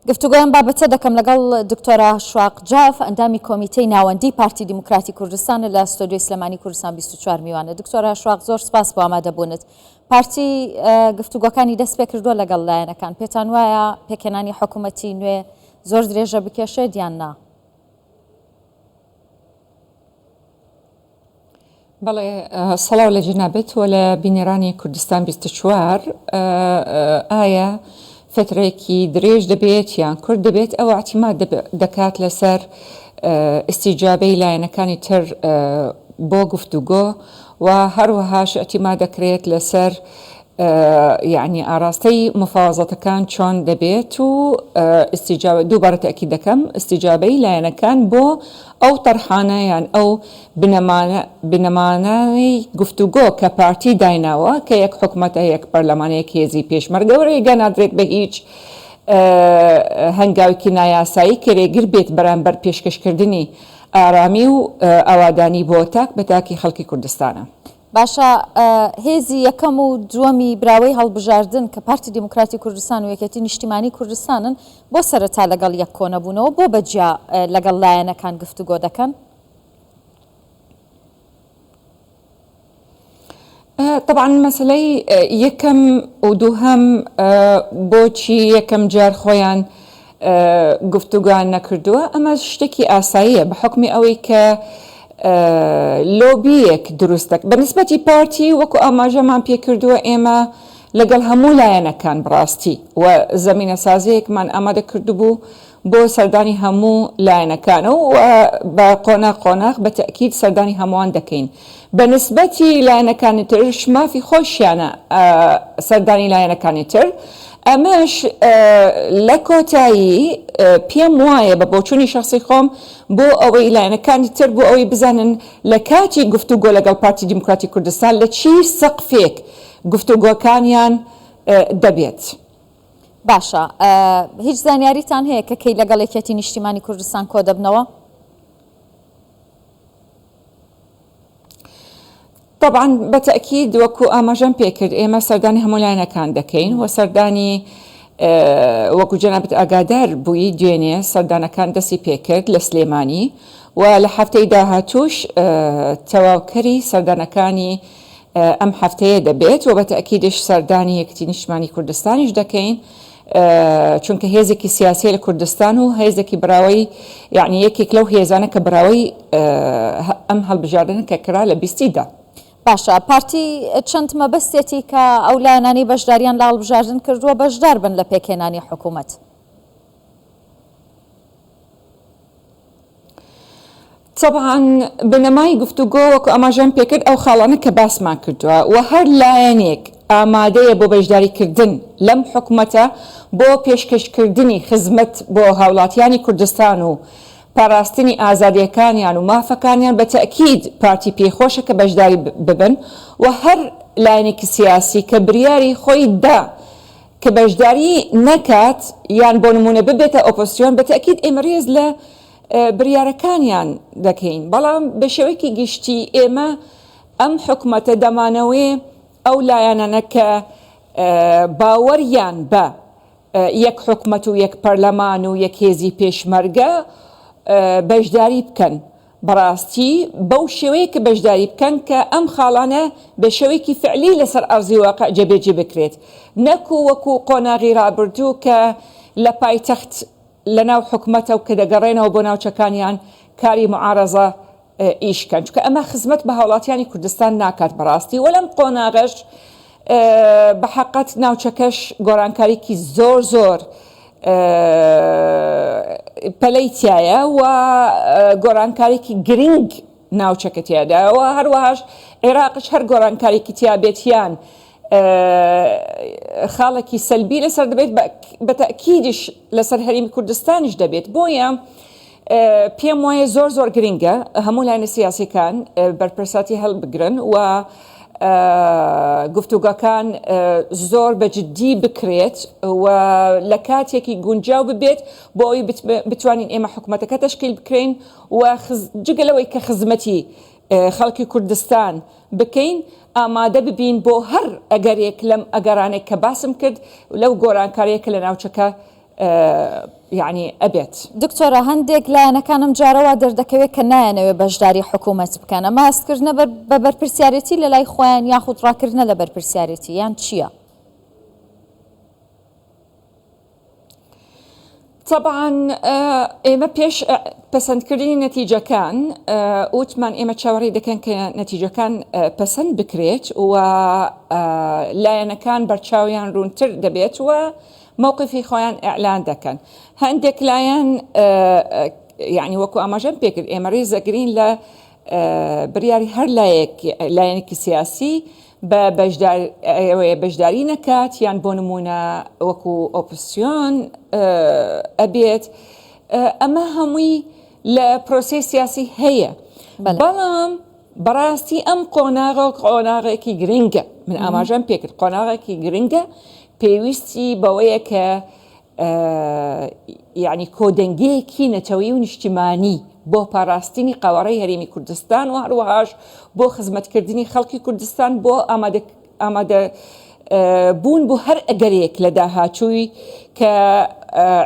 گفتوگۆیان بابەتە دەکەم لەگەڵ دکتۆرە شواق جاف ئەندامی کۆمیتەی ناوەندی پارتی دیموکراتی کوردستانە لە ستۆدیۆی سلێمانی کوردستان 24 میوانە. دکتۆرە شواق زۆر سپاس بۆ ئامادەبوونت. پارتی گفتوگۆکانی دەست پێ کردووە لەگەڵ لایەنەکان، پێتان وایە پێکێنانی حکوومەتی نوێ زۆر درێژە بکێشێت یان نا؟ بەڵێ سەڵاو لە جنابێت و لە بینێرانی کوردستان 24 ئایا فترێکی درێژ دەبێت یان کورت دەبێت ئەو اعتیماد دەکات لەسەر ئیسیجابەی لایەنەکانی تر بۆ گفتوگۆ و هەروەهاش اعتیماد دەکرێت لەسەر یعنی ئاراستەی مفاوەزەتەکان چۆن دەبێت و دووبارە تاکید دەکەم ئیسیجابەی لایەنەکان بۆ ئەو تەرحانە یان ئەو بنەمانەی گفتوگۆ کە پارتی دایناوە کە یەک حکوومەتە یەک پەرلەمانەیەک هێزی پێشمەرگەوە ڕێگە نادرێت بە هیچ هەنگاوێکی نایاسایی کە رێگر بێت بەرامبەر پێشکەشکردنی ئارامی و ئاوادانی بۆ تاک بە تاکی خەڵکی کوردستانە. باشە، هێزی یەکەم و دووەمی براوەی هەڵبژاردن کە پارتی دیموکراتی کوردستان و یەکێتی نیشتیمانی کوردستانن بۆ سەرەتا لەگەڵ یەک کۆنەبوونەوە بۆ بەجیا لەگەڵ لایەنەکان گفتوگۆ دەکەن؟ طبعا مەسلەی یەکەم و دووهەم بۆچی یەکەم جار خۆیان گفتوگۆیان نەکردووە ئەمە شتێکی ئاساییە بە حکمی ئەوەی کە لۆبیەک دروستە بەنسبەتی پارتی وەکو ئاماژەمان پێکردووە ئێمە لەگەڵ هەموو لایەنەکان بڕاستی و زەمینە سازەیەکمان ئامادە کردبوو بۆ سەردانی هەموو لایەنەکانە و بە قۆناق بە تەکید سەردانی هەمووان دەکەین. بەنسبەتی لایەنەکانی ترش مافی خۆشیانە سەردانی لایەنەکانی تر ئەمەش لە کۆتایی پێم وایە بە بۆچوونی شخصی خۆم بۆ ئەوەی لایەنەکانی تر بۆ ئەوەی بزانن لە کاتی گفتوگۆ لەگەڵ پارتی دیموکراتی کوردستان لە چی سەقفێک گفتوگۆکانیان دەبێت. باشە، هیچ زانیاریتان هەیە کە کەی لەگەڵ یەکێتی نیشتیمانی کوردستان کۆ دەبنەوە؟ طبعا بەتەکید وەکو ئاماژەم پێکرد ئێمە سەردانی هەموو لایەنەکان دەکەین و سەردانی وەکو جەنابەت ئاگادار بووی دوێنێ سەردانەکان دەستی پێکرد لە سلێمانی و لە هەفتەی داهاتووش تەواوکەری سەردانەکانی ئەم هەفتەیە دەبێت و بەتەکیدش سەردانی یەکێتی نیشتیمانی کوردستانیش دەکەین چونکە هێزێکی سیاسی لە کوردستان و هێزێکی براوەی یعنی یەکێک لەو هێزانە کە براوەی ئەم هەڵبژاردنە کە کرا لە بیستیدا. باشە، پارتی چەند مەبەستێتی کە ئەو لایەنانی بەشداریان لە هەڵبژاردن کردووە بەشدار بن لە پێکێنانی حکوومەت؟ طبعا بنەمای گفتوگۆ وەکو ئاماژەم پێکرد ئەو خاڵانە کە باسمان کردووە و هەر لایەنێک ئامادەیە بۆ بەشداریکردن لەم حکوومەتە بۆ پێشکەشکردنی خزمەت بۆ هاوڵاتیانی کوردستان و پاراستنی ئازادیەکانیان و مافەکانیان بە تەکید پارتی پێخۆشە کە بەشداری ببن و هەر لایەنێکی سیاسی کە بریاری خۆی دا کە بەشداری نەکات یان بۆ نمونە ببێتە ئۆپۆزیسیۆن بە تەکید ئێمە ڕێز لە بریارەکانیان دەکەین. بەڵام بە شێوەیەکی گشتی ئێمە ئەم حکوومەتە دەمانەوەی ئەو لایەنانە کە باوەریان بە یەک حکوومەت و یەک پەرلەمان و یەک هێزی پێشمەرگە بەشداری بکەن بەڕاستی بەو شێوەیە کە بەشداری بکەن کە ئەم خاڵانە بە شێوەیەکی فعلی لەسەر ئەرزی واقع جێبێجێ بکرێت، نەکو وەکو قۆناغی ڕابردوو کە لە پایتەخت لە ناو حکوومەتە و کە دەگەڕێنەوە بۆ ناوچەکانیان کاری معارەزە ئیشکەن، چونکە ئەمە خزمەت بە هاوڵاتیانی کوردستان ناکات بەڕاستی و لەم قۆناغەش بە حەقەت ناوچەکەش گۆڕانکاریکی زۆر پەلەی تایە و گۆڕانکارێکی گرنگ ناوچەکە تیاداوە هەروەهاش عێراقش هەر گۆڕانکارێکی تیابێتیان خاڵێکی سەلبی لەسەر دەبێت بە تەکیدش لەسەر هەرێمی کوردستانیش دەبێت. بۆیە پێم وایە زۆر گرنگە هەموو لایەنە سیاسیەکان بەرپرساتی هەڵبگرن و گفتوگەکان زۆر بەجددی بکرێت و لە کاتێکی گونجاو ببێت بۆ ئەوی بتوانین ئێمە حکوومەتەکە تەشکیل بکرین و جگەلەوەی کە خزمەتی خەڵکی کوردستان بکەین ئامادە ببین بۆ هەر ئەگەرێک لەم ئەگەرانێک کە باسم کرد لەو گۆرانکاریەکە لە ناوچەکە یعنی ئەبێت. دکتۆرە هەندێک لایەنەکانم جارەوە دەردەکەوێت کە نایەنەوێت بەشداری حکوومەت بکەنە ماسکردنە بە بەرپرسیارەتی لە لای خۆیان یاخود ڕاکردنە لە بەرپرسیارەتی یان چییە؟ طبعا ئێمە پێش پەسەندکردنی نەتیجەکان وتمان ئێمە چاوەڕێی دەکەن کە نەتیجەکان پەسەند بکرێت و لایەنەکان بەرچاویان ڕوونتر دەبێت و مووقفی خۆیان ئەعلان دەکەن. هەندێک لایەن یعنی وەکو ئاماژەم پێکرد ئێمە ڕێزەگرین لە بڕیاری هەر لایەنێکی سیاسی بە بەشداری نەکات یان بۆ نمونە وەکو ئۆپۆزیسیۆن ئەبێت. ئەمە هەمووی لە پرۆسەی سیاسی هەیە، بەڵام بەڕاستی ئەم قۆناغێکی گرنگە. من ئاماژەم پێکرد قۆناغێکی گرنگە پێویستی بەوەیە کە یعنی کۆدەنگەیەکی نەتەوەیی و نیشتیمانی بۆ پاراستنی قاوەڕەی هەرێمی کوردستان و هەروەهاش بۆ خزمەتکردنی خەڵکی کوردستان بۆ ئامادە بوون بۆ هەر ئەگەرێک لە داهاتووی کە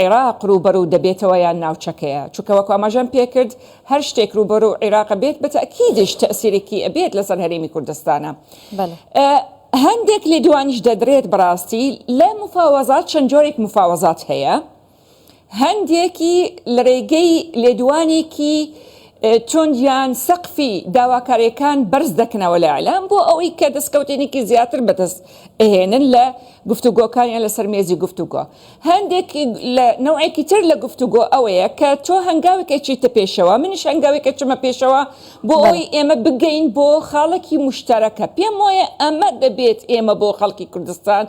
عێراق ڕوبەڕوو دەبێتەوە یان ناوچەکەیە. چونکە وەکو ئاماژەم پێکرد هەر شتێک ڕوبەڕوو عێراق بێت بەتەکیدش تەئسیرێکی ئەبێت لەسەر هەرێمی کوردستانە. هەندێک لێدوانیش دەدرێت بەڕاستی لە مفاوەزات چەند جۆرێک مفاوەزات هەیە. هەندێکی لە ڕێگەی لێدوانێکی چۆندیان سەقفی داواکاریەکان بەرز دەکەنەوە لە ئەعلام بۆ ئەوەی کە دەستکەوتێنێکی زیاتر بەدەست ئەهێنن لە گفتوگۆکانیان لەسەر مێزی گفتوگۆ. هەندێک لە نەوعێکی تر لە گفتوگۆ ئەوەیە کە تۆ هەنگاوێکە چیتە پێشەوە منیش هەنگاوێکە چمە پێشەوە بۆ ئەوەی ئێمە بگەین بۆ خاڵێکی مشتەرەکە. پێم وایە ئەمە دەبێت ئێمە بۆ خەڵکی کوردستان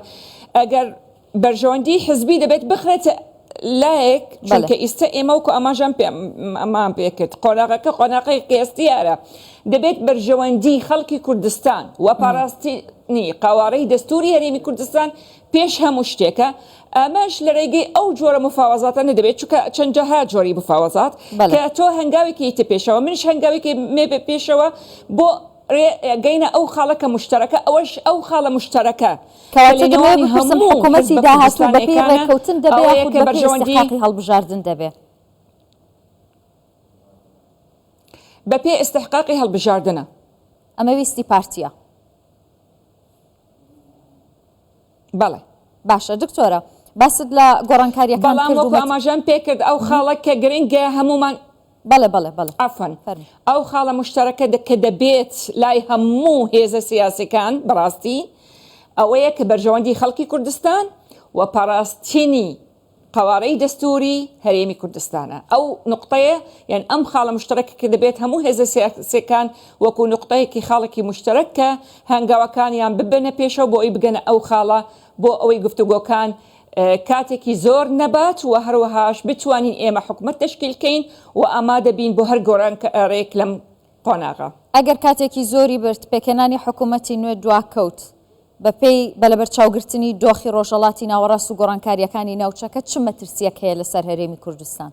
ئەگەر بەرژەوەندی حزبی دەبێت بخرێتە لایەک چونکە ئیستا ئێمە وەکو ئاماژەم ئەمان پێکرد قۆناغەکە قۆناغەیەکی ئێستیارە دەبێت بەرژەوەندی خەڵکی کوردستان و پاراستنی قاوەڕەی دەستوری هەرێمی کوردستان پێش هەموو شتێکە. ئەمەش لە ڕێگەی ئەو جۆرە مفاوەزاتە نەدەبێت چونکە چەندجاها جۆری مفاوەزات کە تۆ هەنگاوێکی تە پێشەوە منش هەنگاوێکی مێ پێشەوە بۆ گەینە ئەو خاڵەکە مشتەرەکە ئەوەش ئەو خاڵە مشتەرەکە حکوومەتی داهاتوو بەپێی ڕێککەوتن دەبێت بەرژەوەندی هەڵبژاردن دەبێت بەپێی ئستحقاقی هەڵبژاردنە. ئەمە ویستی پارتیە. بەڵێ باشە دکتۆرە باست لە گۆڕانکاریەکان بەڵام وەکو ئاماژەم پێکرد ئەو خاڵە کە گرنگە هەمومان بەڵێ ئەفەن ئەو خاڵە مشتەرەکە کە دەبێت لای هەموو هێزە سیاسەکان بەڕاستی ئەوەیە کە بەرژەوەندی خەڵکی کوردستان و پاراستنی قوارەی دەستوری هەرێمی کوردستانە. ئەو نقطەیە یان ئەم خاڵە مشتەرەکە کە دەبێت هەموو هێزە سیاسەکان وەکو نقطەیەکی خاڵێکی مشتەرەک کە هەنگاوەکانیان ببنە پێشەوە بۆ ئەوی بگەنە ئەو خاڵە بۆ ئەوەی گفتوگۆکان کاتێکی زۆر نەبات و هەروەهاش بتوانین ئێمە حکومەت تشکیلکەین و ئامادە بین بۆ هەر گۆڕانکاریێک لەم قۆناغە. ئەگەر کاتێکی زۆری برد پێکەنانی حکوومەتی نوێ دواکەوت بەپێی بەلەبەر چاوگرتنی دۆخی ڕۆژهەڵاتی ناوەڕاست و گۆڕانکاریەکانی ناوچەکە چ مەترسیەک هەیە لەسەر هەرێمی کوردستان؟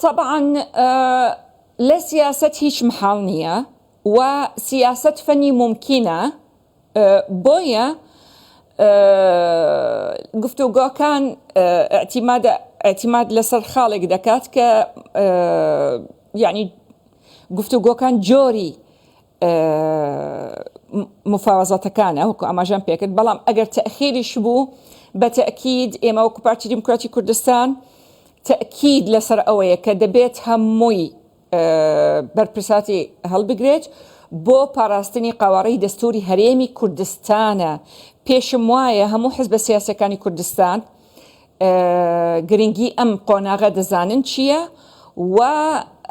طبعا لە سیاست هیچ محاڵ نییە و سیاست فەنی ممکنە بۆیە گفتوگۆکان اعتیماد لەسەر خاڵێک دەکات کە یعنی گفتوگۆکان جۆری مفاوەزاتەکانە وەکو ئاماژەم پێکرد. بەڵام ئەگەر تەخیریش بوو بەتەکید ئێمە وەکو پارتی دیموکراتی کوردستان تەکید لەسەر ئەوەیە کە دەبێت هەمووی بەرپرساتی هەڵبگرێت بۆ پاراستنی قاوەڕەی دەستوری هەرێمی کوردستانە. پێشم وایە هەموو حزبە سیاسەکانی کوردستان گرنگی ئەم قۆناغە دەزانن چییە و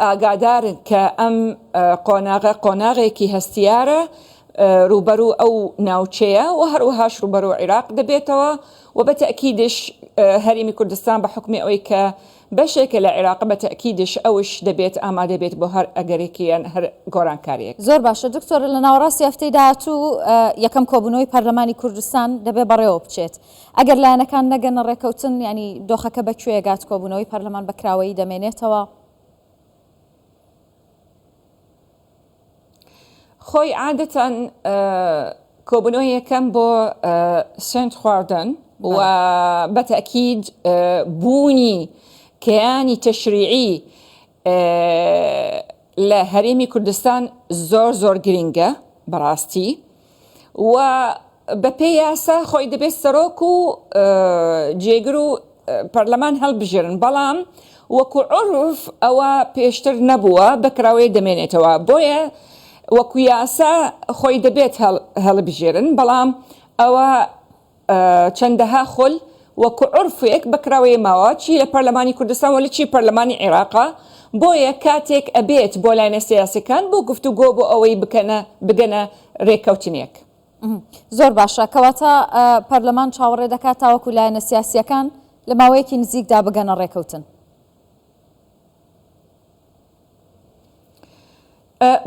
ئاگادارن کە ئەم قۆناغێکی هەستیارە ڕوبەڕوو ئەو ناوچەیە و هەروەهاش ڕوبەڕوو عێراق دەبێتەوە و بەتەکیدش هەرێمی کوردستان بە حکمی ئەوەی کە بەشێکە لە عێراق بەتەکیدش ئەوش دەبێت ئامادە بێت بۆ هەر ئەگەرێکیان هەر گۆڕانکاریەک. زۆر باشە دکتۆر لە ناوەڕاستی هەفتەی داهاتوو یەکەم کۆبوونەوەی پەرلەمانی کوردستان دەبێت بەڕێوە بچێت. ئەگەر لایەنەکان نەگەنە ڕێکەوتن ینی دۆخەکە بەکوێگات کۆبوونەوەی پەرلەمان بەکراوەیی دەمێنێتەوە؟ خۆی عادەتەن کۆبنەوەی یەکەم بۆ سنت خواردن و بەتەکید بوونی کەیانی تەشریعی لە هەرێمی کوردستان زۆر گرنگە بەڕاستی و بەپێی یاسا خۆی دەبێت سەرۆک و جێگر و پەرلەمان هەڵبژێرن بەڵام وەکو عورف ئەوە پێشتر نەبووە بەکراوەی دەمێنێتەوە بۆیە وەکو یاسا خۆی دەبێت هەڵبژێرن بەڵام ئەوە چەندەها خۆل وەکو عورفێک بەکراوەی ماوە چی لە پەرلەمانی کوردستان وە لە چی پەرلەمانی عێراقا بۆیە کاتێک ئەبێت بۆ لایەنە سیاسیەکان بۆ گفتوگۆ بۆ ئەوەی بگەنە ڕێکەوتنێک. زۆر باشە کەواتە پەرلەمان چاوەڕێ دەکات تاوەکو لایەنە سیاسیەکان لە ماوەیەکی نزیکدا بگەنە ڕێکەوتن.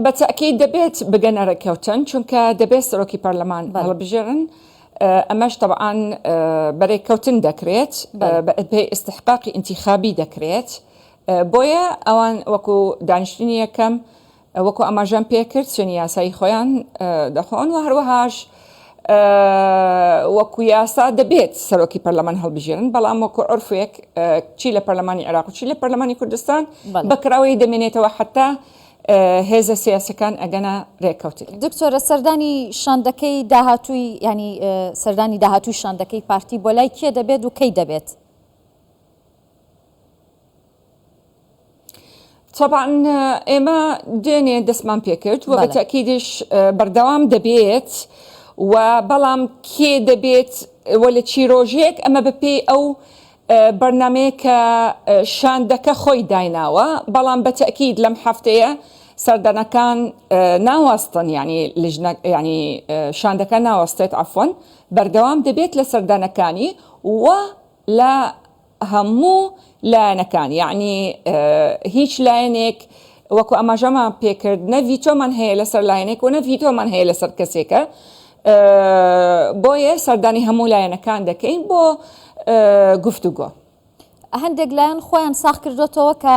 بەتەکید دەبێت بگەنە ڕێکەوتن چونکە دەبێت سەرۆکی پەرلەمان هەڵبژێرن ئەمەش طبعاً بەڕێکەوتن دەکرێت بە استحقاقی انتخابی دەکرێت بۆیە ئەوان وەکو دانیشتنی یەکەم وەکو ئاماژەم پێکرد سوێنی یاسایی خۆیان دەخۆن و هەروەهاش وەکو یاسا دەبێت سەرۆکی پەرلەمان هەڵبژێرن بەڵام وەکو عورفێک چی لە پەرلەمانی عێراق و چی لە پەرلەمانی کوردستان بەکراوەی دەمێنێتەوە حتا هێزە سیاسەکان ئەگەنە ڕێکەوتن. دکتۆرە سەردانی شاندەکەی داهاتووی ینی سەردانی داهاتووی شاندەکەی پارتی بۆ لای کێ دەبێت و کەی دەبێت؟ طبعا ئێمە دێنێ دەستمان پێکرد و بەتەکیدش بەردەوام دەبێت و بەڵام کێ دەبێت وە لە چیرۆژێک ئەمە بەپێی ئەو بەرنامەیە کە شاندەکە خۆی دایناوە بەڵام بەتەکید لەم هەفتەیە سەردانەکان ناوەستن ینی شاندەکە ناوەستێت عەفوەن بەردەوام دەبێت لە سەردانەکانی و لە هەموو لایەنەکان یعنی هیچ لایەنێک وەکو ئاماژەمان پێکرد نە ڤیتۆمان هەیە لەسەر لایەنێک و نە ڤیتۆمان هەیە لەسەر کەسێکە بۆیە سەردانی هەموو لایەنەکان دەکەین بۆ گفتوگۆ. هەندێک لایەن خۆیان ساخ کردوتەوە کە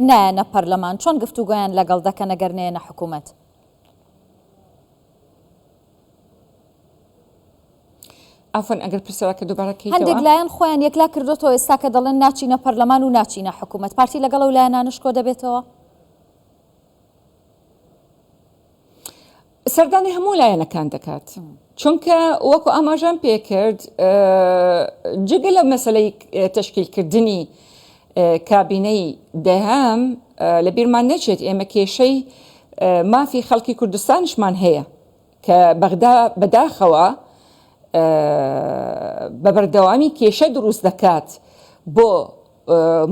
نایەنە پەرلەمان چۆن گفتوگۆیان لەگەڵ دەکەن ئەگەر نێنە حکوومەت؟ ئافەن ئەگەر پرسیارەکە دووبارەکەیتەوە هەندێک لایەن خۆیان یەکلا کردوتەوە ئێستا کە دەڵێن ناچینە پەرلەمان و ناچینە حکوومەت پارتی لەگەڵ ئەو لایەنانش کۆ دەبێتەوە؟ سەردانی هەموو لایەنەکان دەکات چونکە وەکو ئاماژەم پێکرد جگە لە مەسەلەی تەشکیلکردنی کابینەی دەهەم لە بیرمان نەچێت ئێمە کێشەی مافی خەڵکی کوردستانشمان هەیە کە بەغدا بەداخەوە بە بەردەوامی کێشە دروست دەکات بۆ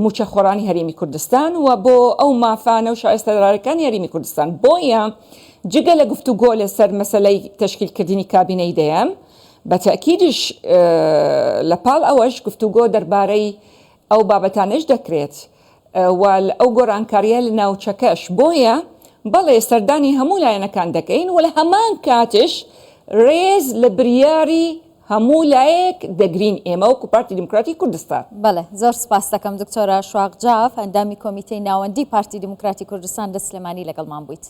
موچە خۆرانی هەرێمی کوردستان و بۆ ئەو مافانە و شایستەدارەکانی هەرێمی کوردستان بۆیە جگە لە گفتوگۆ لەسەر مەسەلەی تەشکیلکردنی کابینەی دەیەم بەتەکیدش لە پاڵ ئەوەش گفتوگۆ دەربارەی ئەو بابەتانش دەکرێت و ئەو گۆڕانکاریە لە ناوچەکەش بۆیە بەڵێ سەردانی هەموو لایەنەکان دەکەین و لە هەمان کاتش ڕێز لە بریاری هەموو لایەک دەگرین ئێمە وەکو پارتی دیموکراتی کوردستان. بەڵێ زۆر سپاس دەکەم دکتۆرە شواق جاف ئەندامی کۆمیتەی ناوەندی پارتی دیموکراتی کوردستان لە سلێمانی لەگەڵمان بوویت.